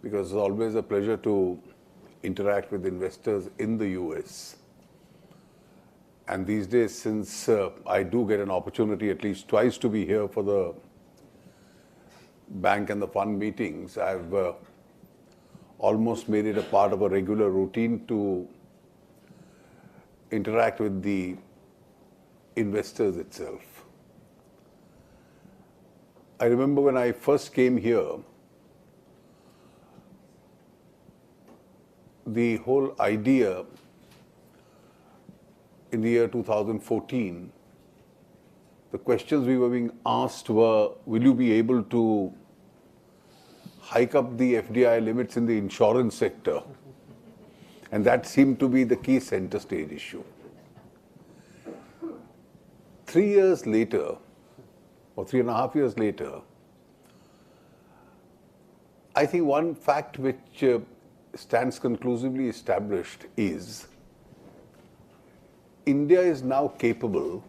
because it's always a pleasure to interact with investors in the US. And these days, since I do get an opportunity at least twice to be here for the bank and the fund meetings, I've almost made it a part of a regular routine to interact with the investors itself. I remember when I first came here, the whole idea in the year 2014, the questions we were being asked were, will you be able to hike up the FDI limits in the insurance sector? And that seemed to be the key center stage issue. 3 years later, or 3.5 years later, I think one fact which stands conclusively established is India is now capable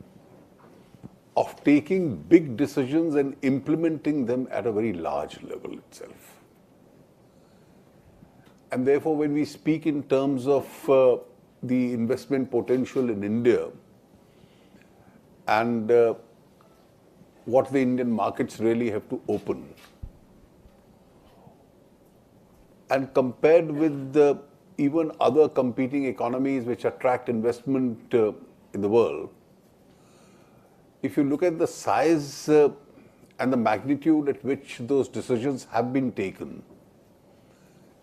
of taking big decisions and implementing them at a very large level itself. And therefore, when we speak in terms of the investment potential in India and what the Indian markets really have to open, and compared with even other competing economies which attract investment in the world, if you look at the size and the magnitude at which those decisions have been taken,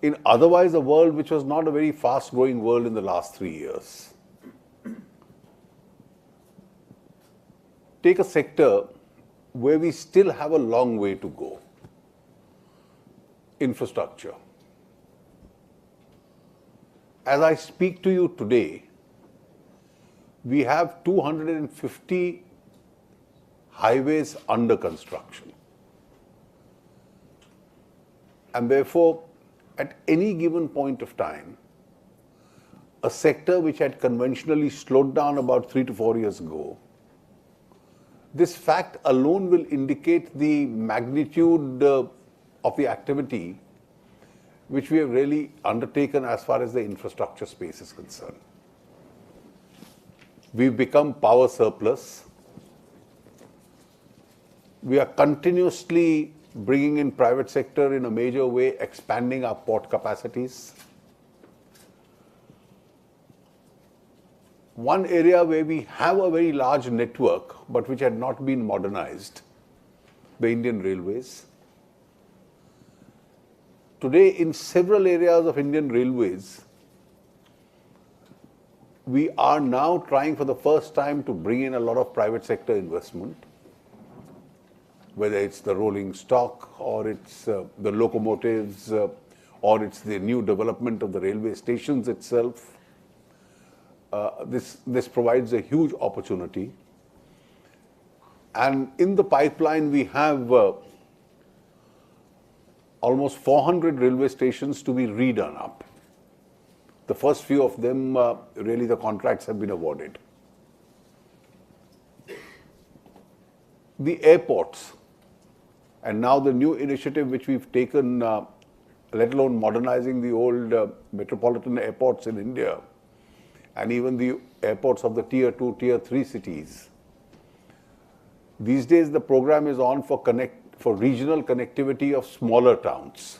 in otherwise a world which was not a very fast-growing world in the last 3 years. Take a sector where we still have a long way to go. Infrastructure. As I speak to you today, we have 250 highways under construction. And therefore, at any given point of time, a sector which had conventionally slowed down about 3 to 4 years ago, this fact alone will indicate the magnitude of the activity which we have really undertaken as far as the infrastructure space is concerned. We've become power surplus. We are continuously bringing in private sector in a major way, expanding our port capacities. One area where we have a very large network, but which had not been modernized, the Indian Railways. Today, in several areas of Indian Railways, we are now trying for the first time to bring in a lot of private sector investment, whether it's the rolling stock or it's the locomotives or it's the new development of the railway stations itself. This provides a huge opportunity. And in the pipeline, we have almost 400 railway stations to be redone up. The first few of them, really the contracts have been awarded. The airports, and now the new initiative which we've taken, let alone modernizing the old metropolitan airports in India, and even the airports of the tier 2, tier 3 cities. These days the program is on for regional connectivity of smaller towns.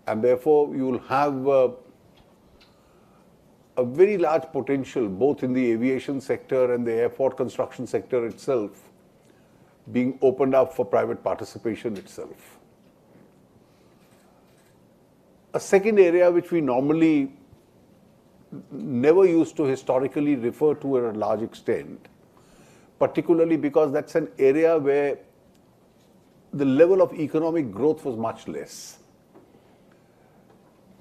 And therefore you will have a very large potential both in the aviation sector and the airport construction sector itself being opened up for private participation itself. A second area which we normally never used to historically refer to at a large extent, particularly because that's an area where the level of economic growth was much less.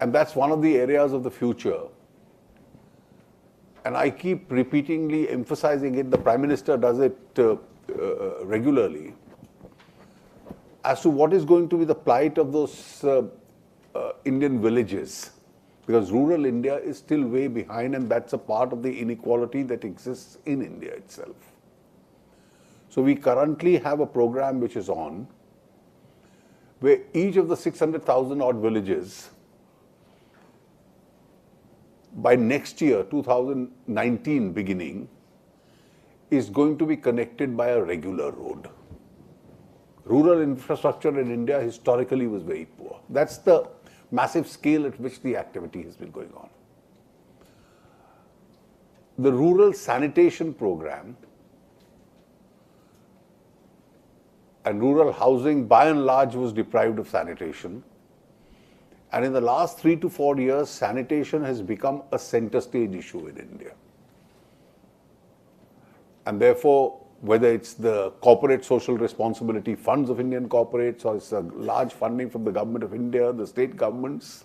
And that's one of the areas of the future. And I keep repeatedly emphasizing it, the Prime Minister does it regularly, as to what is going to be the plight of those Indian villages. Because rural India is still way behind, and that's a part of the inequality that exists in India itself. So we currently have a program which is on, where each of the 600,000 odd villages by next year, 2019 beginning, is going to be connected by a regular road. Rural infrastructure in India historically was very poor. That's the massive scale at which the activity has been going on. The rural sanitation program and rural housing by and large was deprived of sanitation. And in the last 3 to 4 years, sanitation has become a center stage issue in India. And therefore, whether it's the corporate social responsibility funds of Indian corporates or it's a large funding from the government of India, the state governments,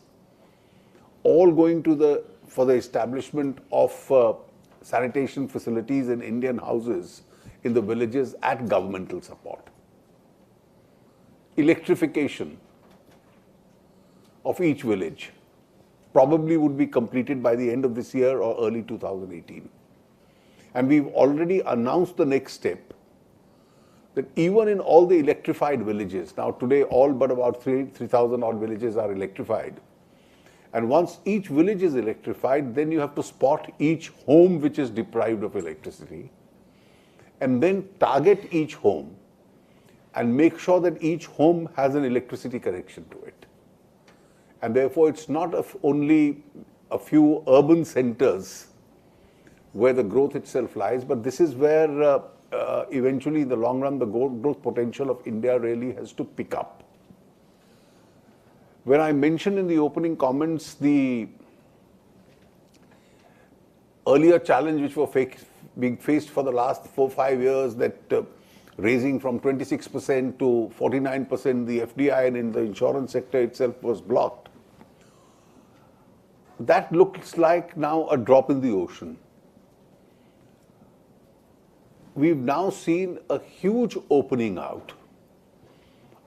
all going to for the establishment of sanitation facilities in Indian houses in the villages at governmental support. Electrification of each village probably would be completed by the end of this year or early 2018. And we've already announced the next step, that even in all the electrified villages, now today all but about 3,000 odd villages are electrified. And once each village is electrified, then you have to spot each home which is deprived of electricity and then target each home and make sure that each home has an electricity connection to it. And therefore, it's not only a few urban centers where the growth itself lies, but this is where eventually in the long run the growth potential of India really has to pick up. When I mentioned in the opening comments the earlier challenge which were being faced for the last 4-5 years, that raising from 26% to 49% the FDI and in the insurance sector itself was blocked, that looks like now a drop in the ocean. We've now seen a huge opening out,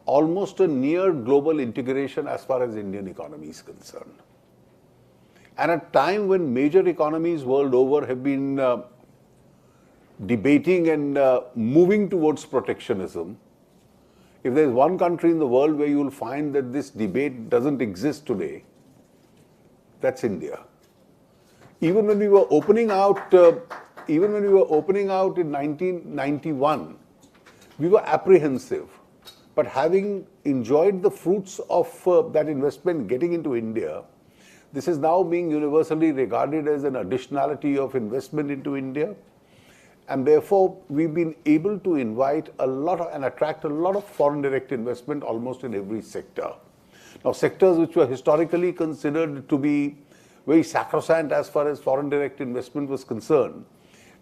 almost a near global integration as far as Indian economy is concerned. And at a time when major economies world over have been debating and moving towards protectionism, if there's one country in the world where you'll find that this debate doesn't exist today, that's India. Even when we were opening out in 1991, we were apprehensive. But having enjoyed the fruits of that investment getting into India, this is now being universally regarded as an additionality of investment into India. And therefore, we've been able to invite a lot of, and attract a lot of foreign direct investment almost in every sector. Now, sectors which were historically considered to be very sacrosanct as far as foreign direct investment was concerned,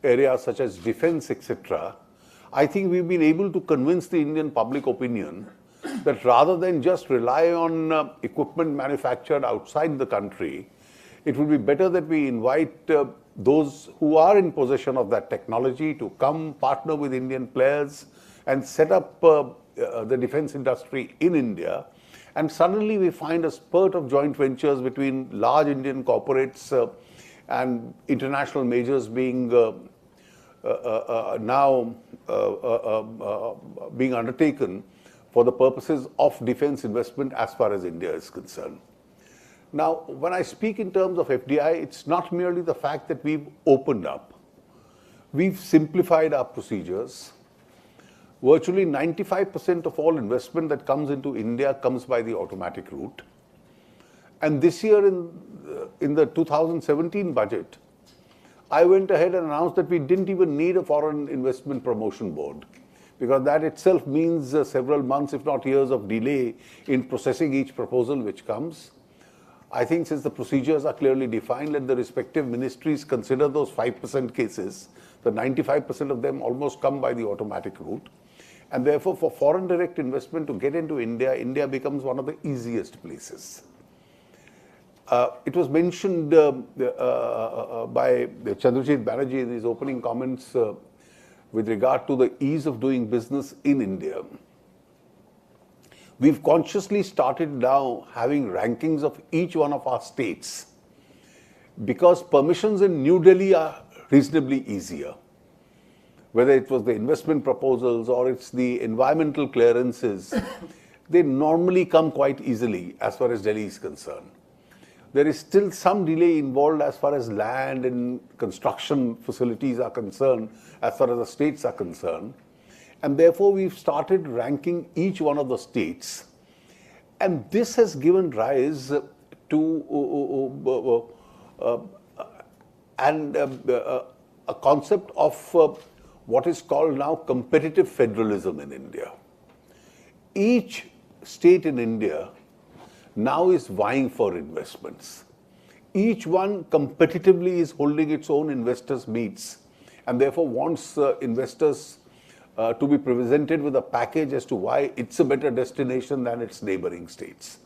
areas such as defense, etc., I think we've been able to convince the Indian public opinion that rather than just rely on equipment manufactured outside the country, it would be better that we invite those who are in possession of that technology to come partner with Indian players and set up the defense industry in India. And suddenly we find a spurt of joint ventures between large Indian corporates and international majors being now being undertaken for the purposes of defense investment as far as India is concerned. Now, when I speak in terms of FDI, it's not merely the fact that we've opened up. We've simplified our procedures. Virtually 95% of all investment that comes into India comes by the automatic route. And this year in the 2017 budget, I went ahead and announced that we didn't even need a foreign investment promotion board, because that itself means several months, if not years, of delay in processing each proposal which comes. I think since the procedures are clearly defined, let the respective ministries consider those 5% cases. The 95% of them almost come by the automatic route. And therefore, for foreign direct investment to get into India, India becomes one of the easiest places. It was mentioned by Chandrajit Banerjee in his opening comments with regard to the ease of doing business in India. We've consciously started now having rankings of each one of our states, because permissions in New Delhi are reasonably easier. Whether it was the investment proposals or it's the environmental clearances, they normally come quite easily as far as Delhi is concerned. There is still some delay involved as far as land and construction facilities are concerned, as far as the states are concerned. And therefore, we've started ranking each one of the states. And this has given rise to a concept of what is called now competitive federalism in India. Each state in India now is vying for investments. Each one competitively is holding its own investors' meets and therefore wants investors to be presented with a package as to why it's a better destination than its neighboring states.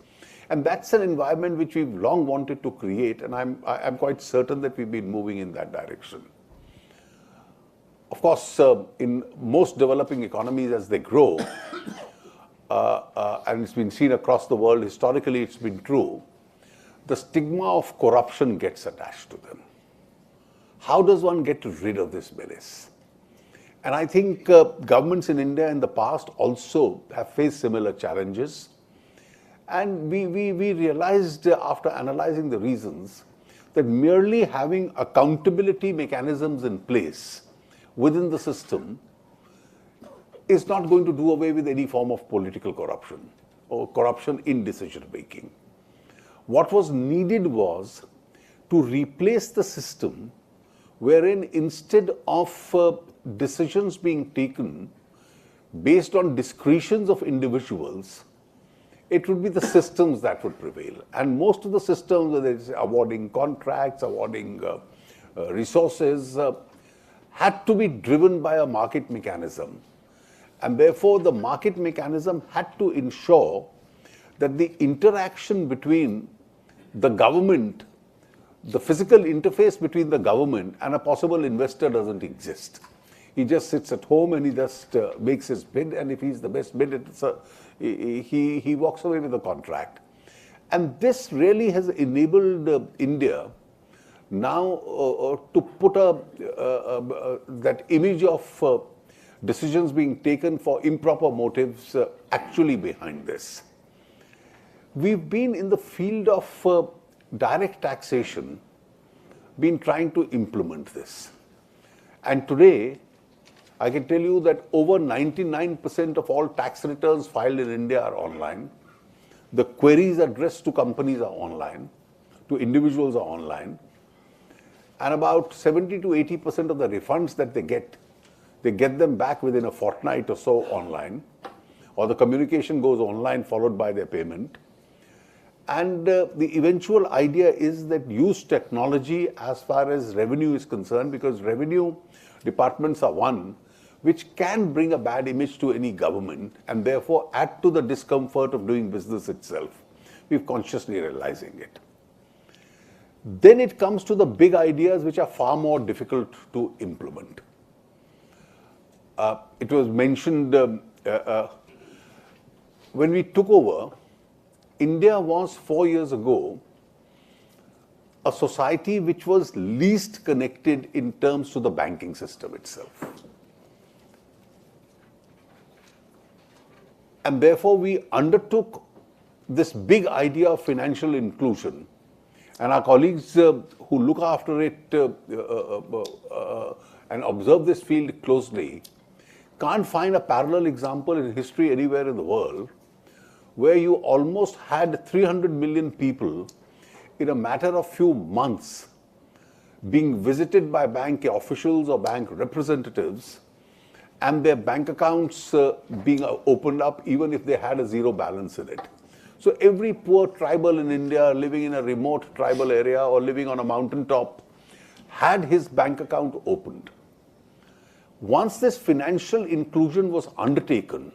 And that's an environment which we've long wanted to create, and I'm quite certain that we've been moving in that direction. Of course, in most developing economies as they grow, and it's been seen across the world, historically it's been true, the stigma of corruption gets attached to them. How does one get rid of this menace? And I think governments in India in the past also have faced similar challenges. And we realized after analyzing the reasons that merely having accountability mechanisms in place within the system is not going to do away with any form of political corruption or corruption in decision making. What was needed was to replace the system wherein instead of decisions being taken based on discretions of individuals, it would be the systems that would prevail. And most of the systems, whether it's awarding contracts, awarding resources, had to be driven by a market mechanism. And therefore, the market mechanism had to ensure that the interaction between the government, the physical interface between the government and a possible investor doesn't exist. He just sits at home and he just makes his bid, and if he's the best bid, he walks away with the contract. And this really has enabled India now to put that image of decisions being taken for improper motives actually behind this. We've been in the field of direct taxation, been trying to implement this. And today, I can tell you that over 99% of all tax returns filed in India are online. The queries addressed to companies are online, to individuals are online. And about 70 to 80% of the refunds that they get them back within a fortnight or so online, or the communication goes online followed by their payment. And the eventual idea is that use technology as far as revenue is concerned, because revenue departments are one which can bring a bad image to any government and therefore add to the discomfort of doing business itself. We're consciously realizing it. Then it comes to the big ideas which are far more difficult to implement. It was mentioned when we took over, India was 4 years ago a society which was least connected in terms to the banking system itself. And therefore we undertook this big idea of financial inclusion. And our colleagues who look after it and observe this field closely can't find a parallel example in history anywhere in the world where you almost had 300 million people in a matter of few months being visited by bank officials or bank representatives and their bank accounts being opened up even if they had a zero balance in it. So every poor tribal in India living in a remote tribal area or living on a mountaintop had his bank account opened. Once this financial inclusion was undertaken,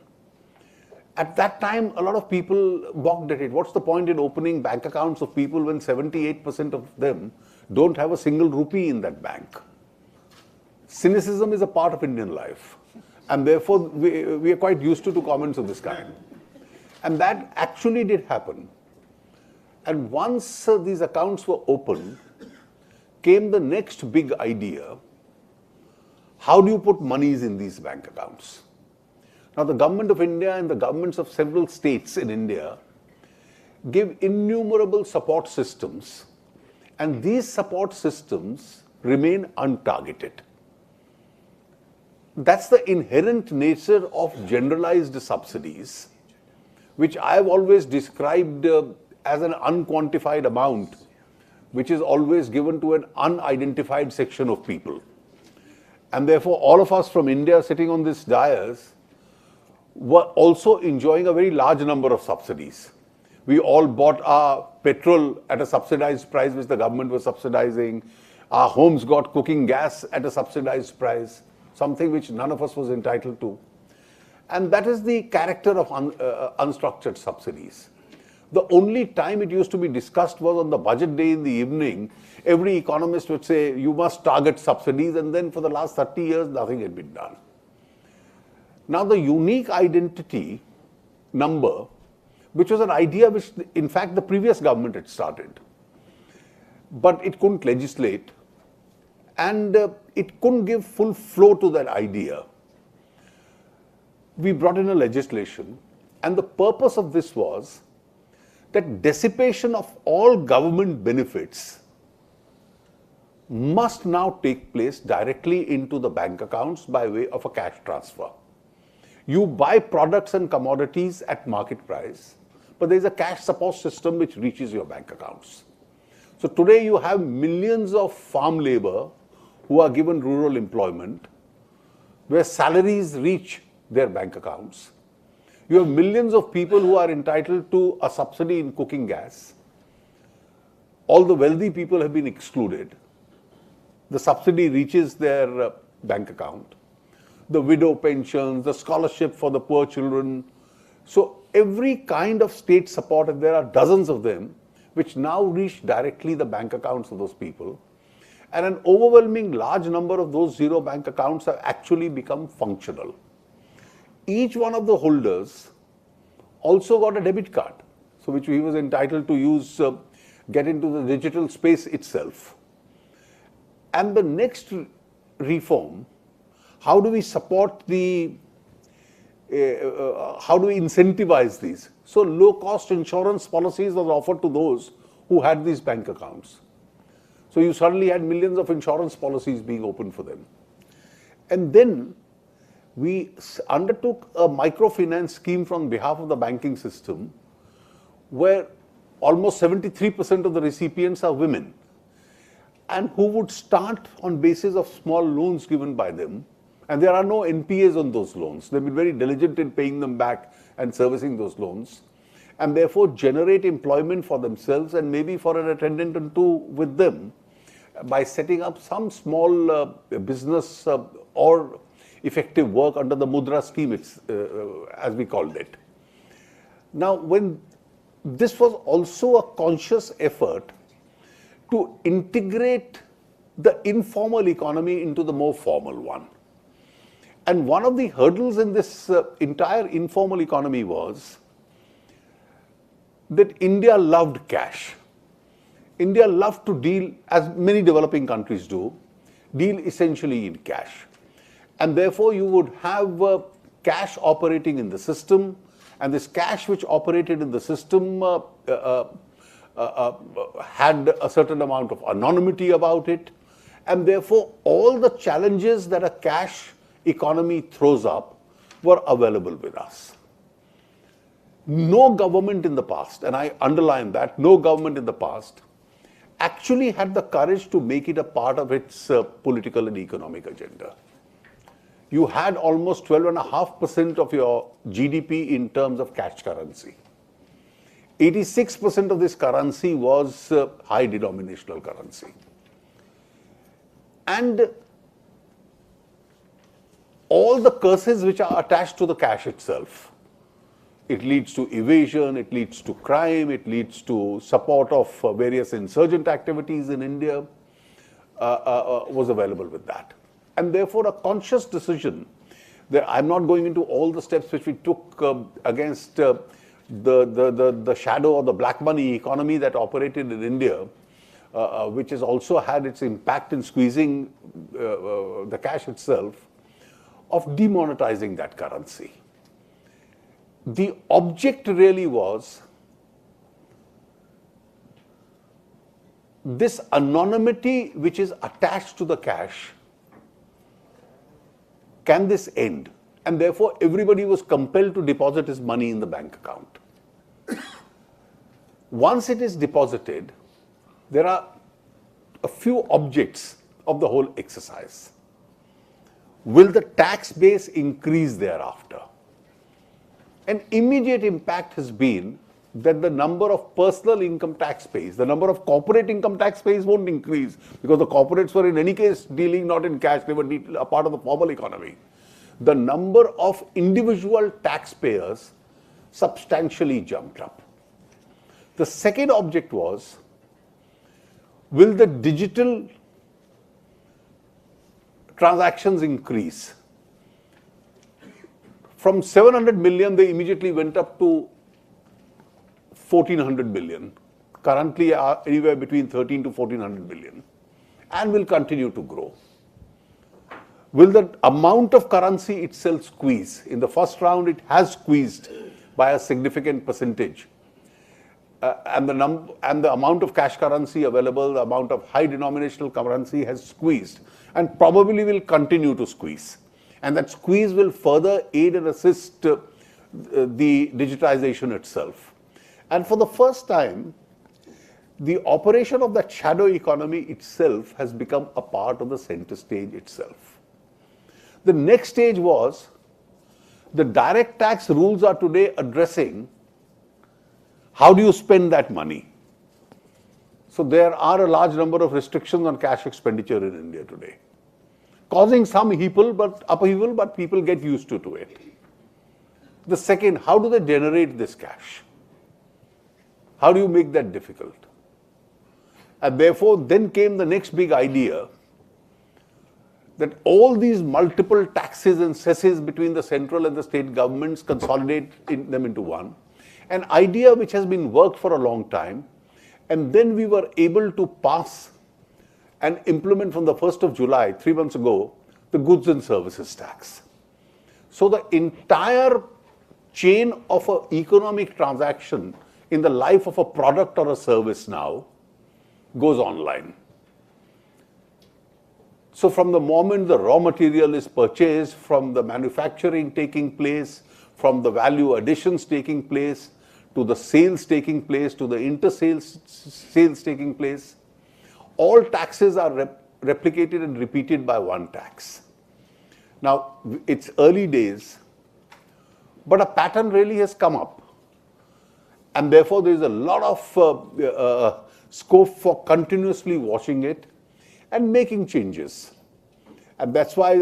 at that time, a lot of people balked at it. What's the point in opening bank accounts of people when 78% of them don't have a single rupee in that bank? Cynicism is a part of Indian life. And therefore, we are quite used to comments of this kind. And that actually did happen. And once these accounts were opened, came the next big idea. How do you put monies in these bank accounts? Now, the government of India and the governments of several states in India give innumerable support systems, and these support systems remain untargeted. That's the inherent nature of generalized subsidies, which I have always described as an unquantified amount, which is always given to an unidentified section of people. And therefore, all of us from India sitting on this dais were also enjoying a very large number of subsidies. We all bought our petrol at a subsidized price, which the government was subsidizing. Our homes got cooking gas at a subsidized price, something which none of us was entitled to. And that is the character of unstructured subsidies. The only time it used to be discussed was on the budget day in the evening. Every economist would say, you must target subsidies, and then for the last 30 years, nothing had been done. Now, the unique identity number, which was an idea which, in fact, the previous government had started, but it couldn't legislate, and it couldn't give full flow to that idea. We brought in a legislation, and the purpose of this was that dissipation of all government benefits must now take place directly into the bank accounts by way of a cash transfer. You buy products and commodities at market price, but there is a cash support system which reaches your bank accounts. So today you have millions of farm labor who are given rural employment, where salaries reach their bank accounts. You have millions of people who are entitled to a subsidy in cooking gas. All the wealthy people have been excluded. The subsidy reaches their bank account. The widow pensions, the scholarship for the poor children. So every kind of state support, and there are dozens of them, which now reach directly the bank accounts of those people. And an overwhelming large number of those zero bank accounts have actually become functional. Each one of the holders also got a debit card, so which he was entitled to use, get into the digital space itself. And the next reform, how do we support the, how do we incentivize these? So low-cost insurance policies was offered to those who had these bank accounts. So you suddenly had millions of insurance policies being opened for them. And then we undertook a microfinance scheme on behalf of the banking system, where almost 73% of the recipients are women, and who would start on basis of small loans given by them. And there are no NPAs on those loans. They've been very diligent in paying them back and servicing those loans, and therefore generate employment for themselves and maybe for an attendant or two with them by setting up some small business or effective work under the Mudra scheme, as we called it. Now, when this was also a conscious effort to integrate the informal economy into the more formal one. And one of the hurdles in this entire informal economy was that India loved cash. India loved to deal, as many developing countries do, deal essentially in cash. And therefore, you would have cash operating in the system, and this cash which operated in the system had a certain amount of anonymity about it, and therefore all the challenges that a cash economy throws up were available with us. No government in the past, and I underline that, no government in the past actually had the courage to make it a part of its political and economic agenda. You had almost 12.5% of your GDP in terms of cash currency. 86% of this currency was high denominational currency. And all the curses which are attached to the cash itself, it leads to evasion, it leads to crime, it leads to support of various insurgent activities in India, was available with that. And therefore, a conscious decision, that I'm not going into all the steps which we took against the shadow of the black money economy that operated in India, which has also had its impact in squeezing the cash itself, of demonetizing that currency. the object really was this anonymity which is attached to the cash. Can this end? And therefore, everybody was compelled to deposit his money in the bank account. Once it is deposited, there are a few objects of the whole exercise. Will the tax base increase thereafter? An immediate impact has been that the number of personal income tax pays, the number of corporate income tax pays won't increase, because the corporates were in any case dealing not in cash, they were a part of the formal economy. The number of individual taxpayers substantially jumped up. The second object was, will the digital transactions increase? From 700 million, they immediately went up to 1400 million. Currently are anywhere between 13 to 1400 million, and will continue to grow. Will the amount of currency itself squeeze? In the first round, it has squeezed by a significant percentage. And the amount of cash currency available, the amount of high denominational currency has squeezed, and probably will continue to squeeze. And that squeeze will further aid and assist the digitization itself. And for the first time, the operation of that shadow economy itself has become a part of the center stage itself. The next stage was, the direct tax rules are today addressing how do you spend that money. So there are a large number of restrictions on cash expenditure in India today, causing some upheaval, but people get used to it. The second, how do they generate this cash? How do you make that difficult? And therefore, then came the next big idea, that all these multiple taxes and cesses between the central and the state governments, consolidate them into one. An idea which has been worked for a long time, and then we were able to pass and implement from the 1st of July, 3 months ago, the goods and services tax. So the entire chain of an economic transaction in the life of a product or a service now goes online. So from the moment the raw material is purchased, from the manufacturing taking place, from the value additions taking place, to the sales taking place, to the sales taking place, all taxes are replicated and repeated by one tax. Now, it's early days, but a pattern really has come up. And therefore, there is a lot of scope for continuously watching it and making changes. And that's why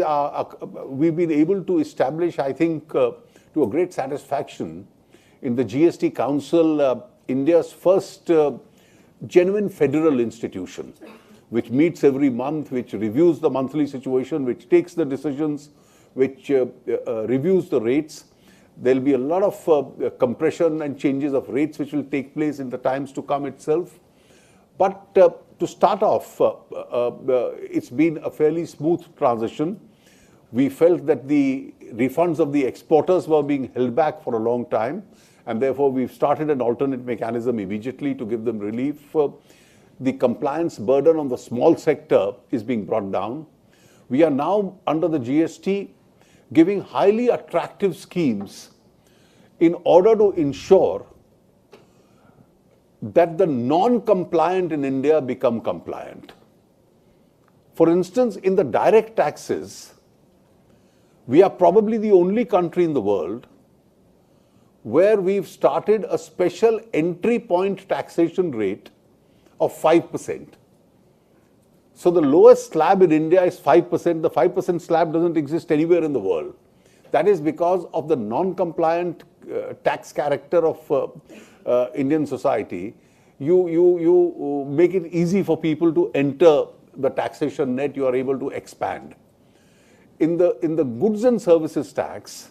we've been able to establish, I think, to a great satisfaction, in the GST Council, India's first genuine federal institution, which meets every month, which reviews the monthly situation, which takes the decisions, which reviews the rates. There'll be a lot of compression and changes of rates which will take place in the times to come itself. But to start off, it's been a fairly smooth transition. We felt that the refunds of the exporters were being held back for a long time, and therefore we've started an alternate mechanism immediately to give them relief. The compliance burden on the small sector is being brought down. We are now, under the GST, giving highly attractive schemes in order to ensure that the non-compliant in India become compliant. For instance, in the direct taxes, we are probably the only country in the world where we've started a special entry point taxation rate of 5%. So the lowest slab in India is 5%. The 5% slab doesn't exist anywhere in the world. That is because of the non-compliant tax character of Indian society. You make it easy for people to enter the taxation net. You are able to expand. In the goods and services tax,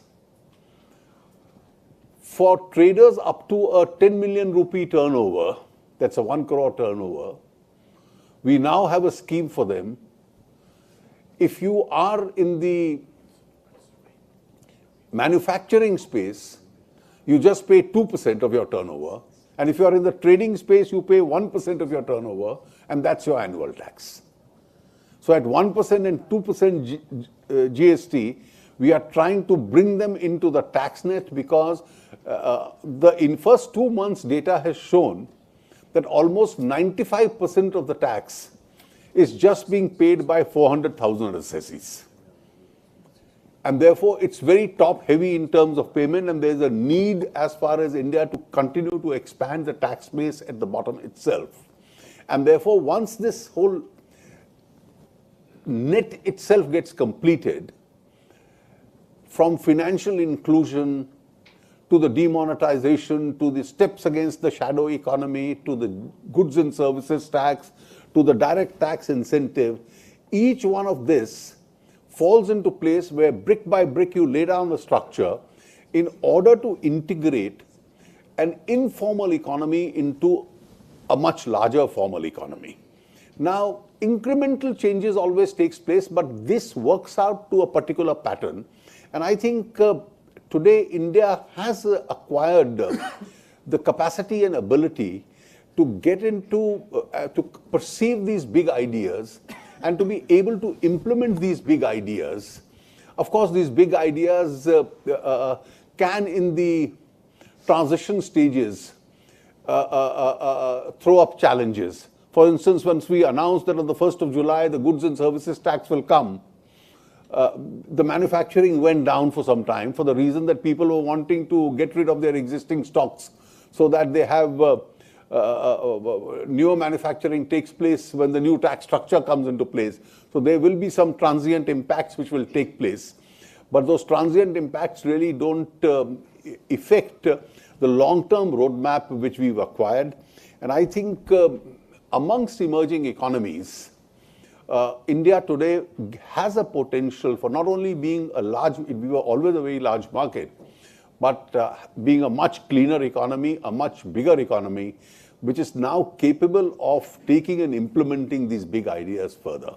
for traders up to a 10 million rupee turnover, that's a 1 crore turnover, we now have a scheme for them. If you are in the manufacturing space, you just pay 2% of your turnover. And if you are in the trading space, you pay 1% of your turnover, and that's your annual tax. So at 1% and 2% GST, we are trying to bring them into the tax net because in first 2 months data has shown that almost 95% of the tax is just being paid by 400,000 assessees. And therefore, it's very top heavy in terms of payment, and there's a need as far as India to continue to expand the tax base at the bottom itself. And therefore, once this whole net itself gets completed, from financial inclusion to the demonetization, to the steps against the shadow economy, to the goods and services tax, to the direct tax incentive, each one of this falls into place where brick by brick you lay down the structure in order to integrate an informal economy into a much larger formal economy. Now, incremental changes always takes place, but this works out to a particular pattern. And I think today India has acquired the capacity and ability to get into, to perceive these big ideas and to be able to implement these big ideas. Of course, these big ideas can, in the transition stages, throw up challenges. For instance, once we announced that on the 1st of July, the goods and services tax will come, the manufacturing went down for some time for the reason that people were wanting to get rid of their existing stocks so that they have newer manufacturing takes place when the new tax structure comes into place. So there will be some transient impacts which will take place. But those transient impacts really don't affect the long-term roadmap which we've acquired. And I think amongst emerging economies, India today has a potential for not only being a large, we were always a very large market, but being a much cleaner economy, a much bigger economy, which is now capable of taking and implementing these big ideas further.